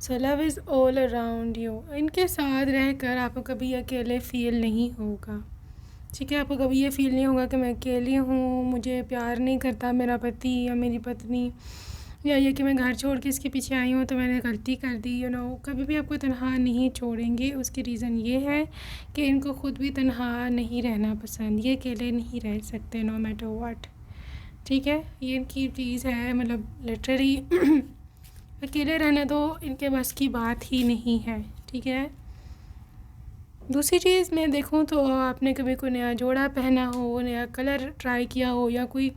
so love is all around you. इनके साथ रहकर आपको कभी अकेले फ़ील नहीं होगा, ठीक है, आपको कभी ये फ़ील नहीं होगा कि मैं अकेली हूँ, मुझे प्यार नहीं करता मेरा पति या मेरी पत्नी, या ये कि मैं घर छोड़ के इसके पीछे आई हूँ तो मैंने गलती कर दी। कभी भी आपको तन्हा नहीं छोड़ेंगे। उसकी रीज़न ये है कि इनको ख़ुद भी तन्हा नहीं रहना पसंद, ये अकेले नहीं रह सकते नो मैटर व्हाट, ठीक है, ये इनकी चीज़ है, मतलब लिटरली अकेले रहना तो इनके बस की बात ही नहीं है, ठीक है। दूसरी चीज़ मैं देखूँ तो आपने कभी कोई नया जोड़ा पहना हो, नया कलर ट्राई किया हो, या कोई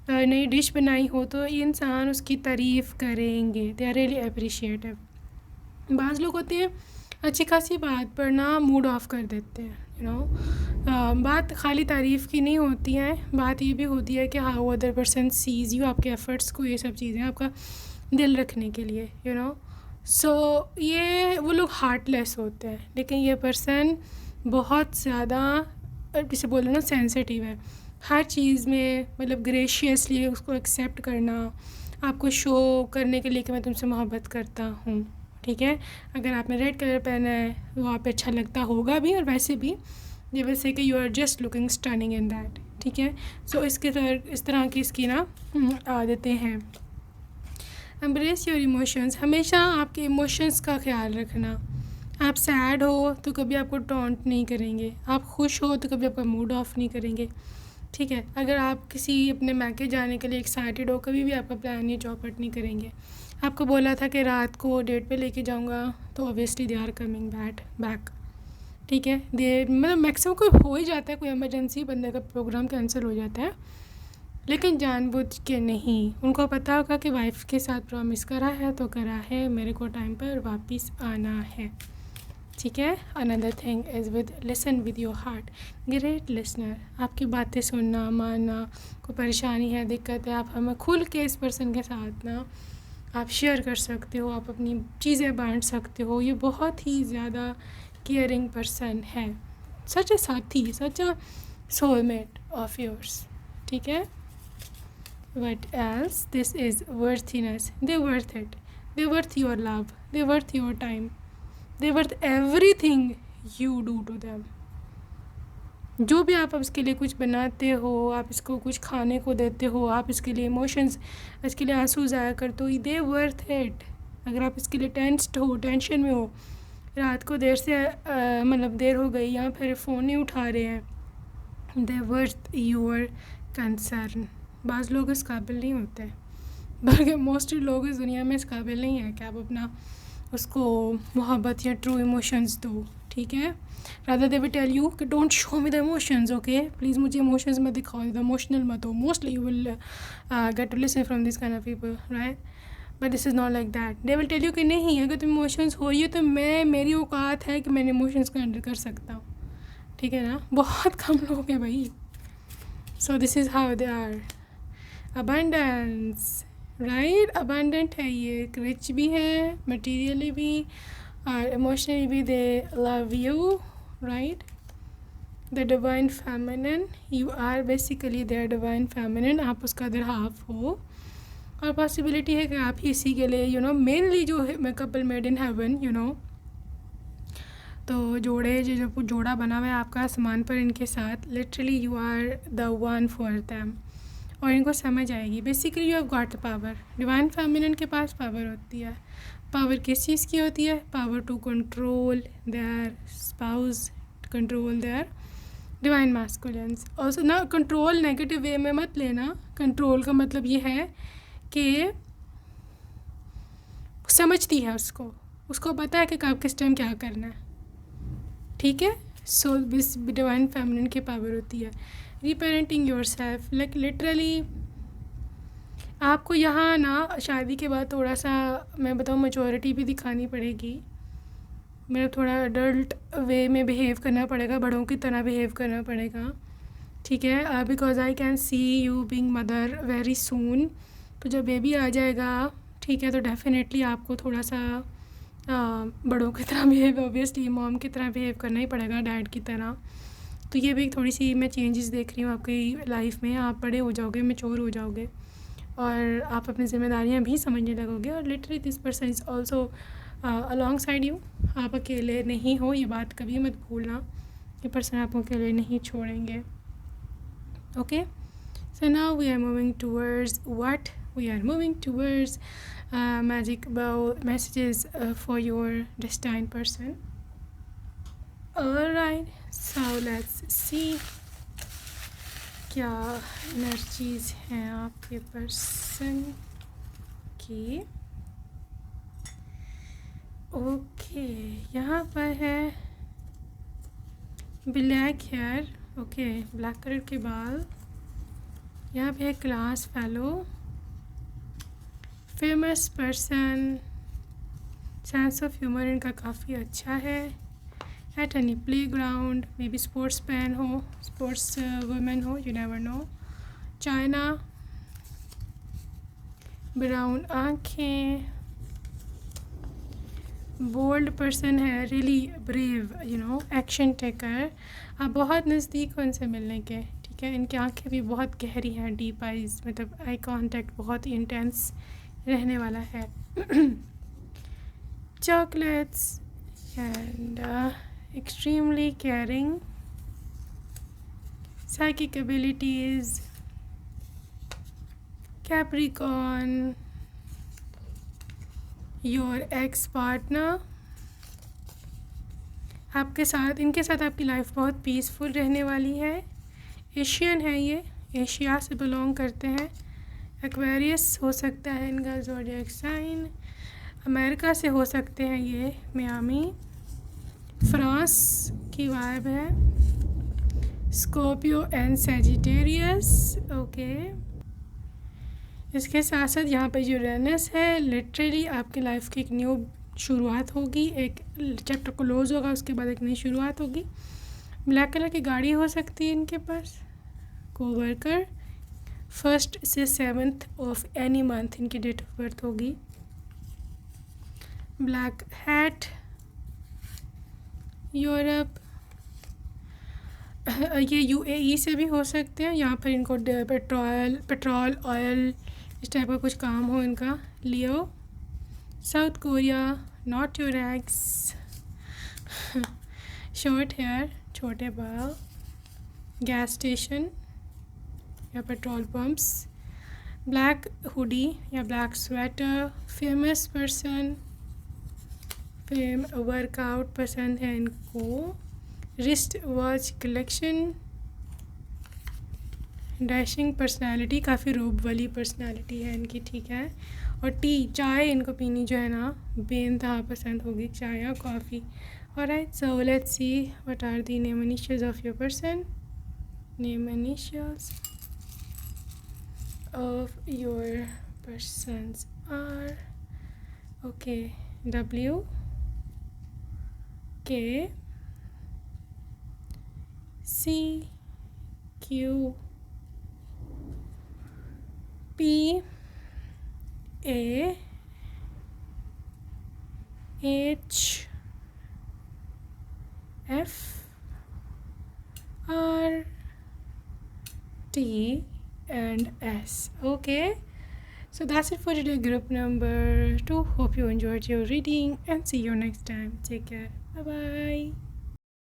नई डिश बनाई हो, तो ये इंसान उसकी तारीफ़ करेंगे, दे आर रियली अप्रिशिएटिव। बाज़ लोग होते हैं अच्छी खासी बात पर ना मूड ऑफ कर देते हैं, बात खाली तारीफ़ की नहीं होती है, बात ये भी होती है कि how other person sees you, आपके एफ़र्ट्स को, ये सब चीज़ें आपका दिल रखने के लिए सो ये वो लोग हार्टलेस होते हैं, लेकिन ये पर्सन बहुत ज़्यादा जिसे बोलो ना सेंसिटिव है हर चीज़ में, मतलब ग्रेशियसली उसको एक्सेप्ट करना, आपको शो करने के लिए कि मैं तुमसे मोहब्बत करता हूँ, ठीक है। अगर आपने रेड कलर पहना है वो आप पे अच्छा लगता होगा भी, और वैसे भी ये वैसे कि you are just looking stunning in that, ठीक है। सो इस तरह की इसकी ना आदतें हैं। एम्ब्रेस योर इमोशंस, हमेशा आपके इमोशंस का ख्याल रखना। आप सैड हो तो कभी आपको टॉन्ट नहीं करेंगे, आप खुश हो तो कभी आपका मूड ऑफ नहीं करेंगे, ठीक है। अगर आप किसी अपने मैके जाने के लिए एक्साइटेड हो, कभी भी आपका प्लान ये चौपट नहीं करेंगे। आपको बोला था कि रात को डेट पे लेके जाऊंगा, तो obviously they are coming back, ठीक है। दे मतलब मैक्सिमम कोई हो ही जाता है, कोई इमरजेंसी बंदे का प्रोग्राम कैंसिल हो जाता है, लेकिन जानबूझ के नहीं। उनको पता होगा कि वाइफ के साथ प्रॉमिस करा है तो करा है, मेरे को टाइम पर वापस आना है, ठीक है। Another thing is with listen with your heart, great listener. आपकी बातें सुनना, मानना, कोई परेशानी है, दिक्कत है, आप हमें खुल के इस पर्सन के साथ ना आप शेयर कर सकते हो, आप अपनी चीज़ें बांट सकते हो। ये बहुत ही ज़्यादा केयरिंग पर्सन है, सच अ साथी, सच अ सोलमेट ऑफ योर्स, ठीक है। What else? This is worthiness. They worth it. They worth your love. They worth your time. They worth everything you do to them. जो भी आप इसके लिए कुछ बनाते हो, आप इसको कुछ खाने को देते हो, आप इसके लिए इमोशंस, इसके लिए आंसू ज़ाया करते हो, दे वर्थ इट। अगर आप इसके लिए टेंस्ड हो, टेंशन में हो, रात को देर से मतलब देर हो गई या फिर फ़ोन नहीं उठा रहे हैं, दे वर्थ योर कंसर्न। बाज़ लोग इस काबिल नहीं होते, बल्कि मोस्टली लोग इस दुनिया में इस काबिल नहीं है कि आप अपना उसको मोहब्बत या ट्रू इमोशंस दो, ठीक है। Rather they will tell you कि don't show me the emotions, okay, please मुझे इमोशंस मत दिखाओ, इमोशनल मत हो। Mostly you will get to listen from this kind of people, right. But this is not like that. They will tell you कि नहीं, अगर तुम emotions हो रही हो तो मेरी औकात है कि मैंने इमोशंस को हैंडल कर सकता हूँ, ठीक है ना। बहुत कम लोग हैं भाई। So this is how they are. Abundance, right, abundant है ये, रिच भी है, मटेरियली भी और इमोशनली भी। They love you, right. The divine feminine, you are basically there divine feminine, आप उसका अदर हाफ हो। और पॉसिबिलिटी है कि आप ही इसी के लिए मेनली जो है कपल मेड इन हेवन, तो जोड़ा बना हुआ है आपका आसमान पर इनके साथ, literally you are the one for them. और इनको समझ आएगी। Basically you have got the power. Divine feminine के पास पावर होती है। पावर किस चीज़ की होती है? Power to control their spouse, control their divine masculines. Also ना, कंट्रोल नेगेटिव वे में मत लेना। कंट्रोल का मतलब ये है कि समझती है उसको पता है कि कब किस टाइम क्या करना है, ठीक है। सो दिस डिवाइन फेमिनिन की पावर होती है। रीपेरेंटिंग योर सेल्फ, लाइक लिटरली आपको यहाँ ना शादी के बाद थोड़ा सा, मैं बताऊँ, मैच्योरिटी भी दिखानी पड़ेगी। मेरा थोड़ा अडल्ट वे में बिहेव करना पड़ेगा, बड़ों की तरह बिहेव करना पड़ेगा, ठीक है। Because I can see you being mother very soon. तो जब बेबी आ जाएगा, ठीक है, तो डेफिनेटली आपको थोड़ा सा बड़ों की तरह बिहेव, ऑब्वियसली मॉम की तरह बिहेव करना ही पड़ेगा, डैड की तरह। तो ये भी थोड़ी सी मैं चेंजेस देख रही हूँ आपकी लाइफ में। आप बड़े हो जाओगे, मैच्योर हो जाओगे और आप अपनी ज़िम्मेदारियाँ भी समझने लगोगे। और literally this person is also along side you. आप अकेले नहीं हो, ये बात कभी मत भूलना। ये पर्सन आपको अकेले नहीं छोड़ेंगे, okay. So now we are moving towards what we are moving towards magic messages for your destined person. Alright, so let's see क्या एनर्जीज हैं आपके पर्सन की। ओके, यहाँ पर है black hair, okay, black colour के बाल। यहाँ पे है class fellow, famous person, sense of humour इनका काफ़ी अच्छा है। at any playground, maybe sportsman ho, sports woman ho, you never know. China, brown आँखें, बोल्ड पर्सन है, really brave, you know, action taker. आप बहुत नज़दीक हो इनसे मिलने के, ठीक है. इनकी आंखें भी बहुत गहरी हैं, डीप आइज, मतलब आई कांटेक्ट बहुत ही इंटेंस रहने वाला है. Chocolates and extremely caring, psychic abilities, Capricorn, your ex partner. आपके साथ, इनके साथ आपकी लाइफ बहुत पीसफुल रहने वाली है. एशियन है ये, एशिया से बिलोंग करते हैं. एक्वेरियस हो सकता है इनका ज़ोडिएक साइन. अमेरिका से हो सकते हैं ये, मियामी. फ्रांस की वाइब है. Scorpio and Sagittarius, okay. इसके साथ साथ यहाँ पे यूरेनस है. लिटरली आपकी लाइफ की एक न्यू शुरुआत होगी, एक चैप्टर क्लोज होगा, उसके बाद एक नई शुरुआत होगी. ब्लैक कलर की गाड़ी हो सकती है इनके पास. कोवर्कर, 1 से 7 ऑफ एनी मंथ इनकी डेट ऑफ बर्थ होगी. Black hat, Europe. ये यूएई से भी हो सकते हैं. यहाँ पर इनको पेट्रोल ऑयल इस टाइप का कुछ काम हो इनका. Leo, South Korea, not your ex. Short hair, छोटे बाल. गैस स्टेशन या पेट्रोल पंप्स. ब्लैक हुडी या black sweater. Famous person, fame workout पसंद है इनको. Wrist watch collection. Dashing personality, काफ़ी रोब वाली पर्सनालिटी है इनकी, ठीक है. और टी, चाय इनको पीनी जो है ना बेनतहा पसंद होगी, चाय या coffee. Alright, so let's see what are the name initials of your person. Name initials of your persons are, okay, W, K, C, Q, P, A, H, F, R, T and S. Okay, so that's it for today, group number 2. Hope you enjoyed your reading and see you next time. Take care. Bye bye.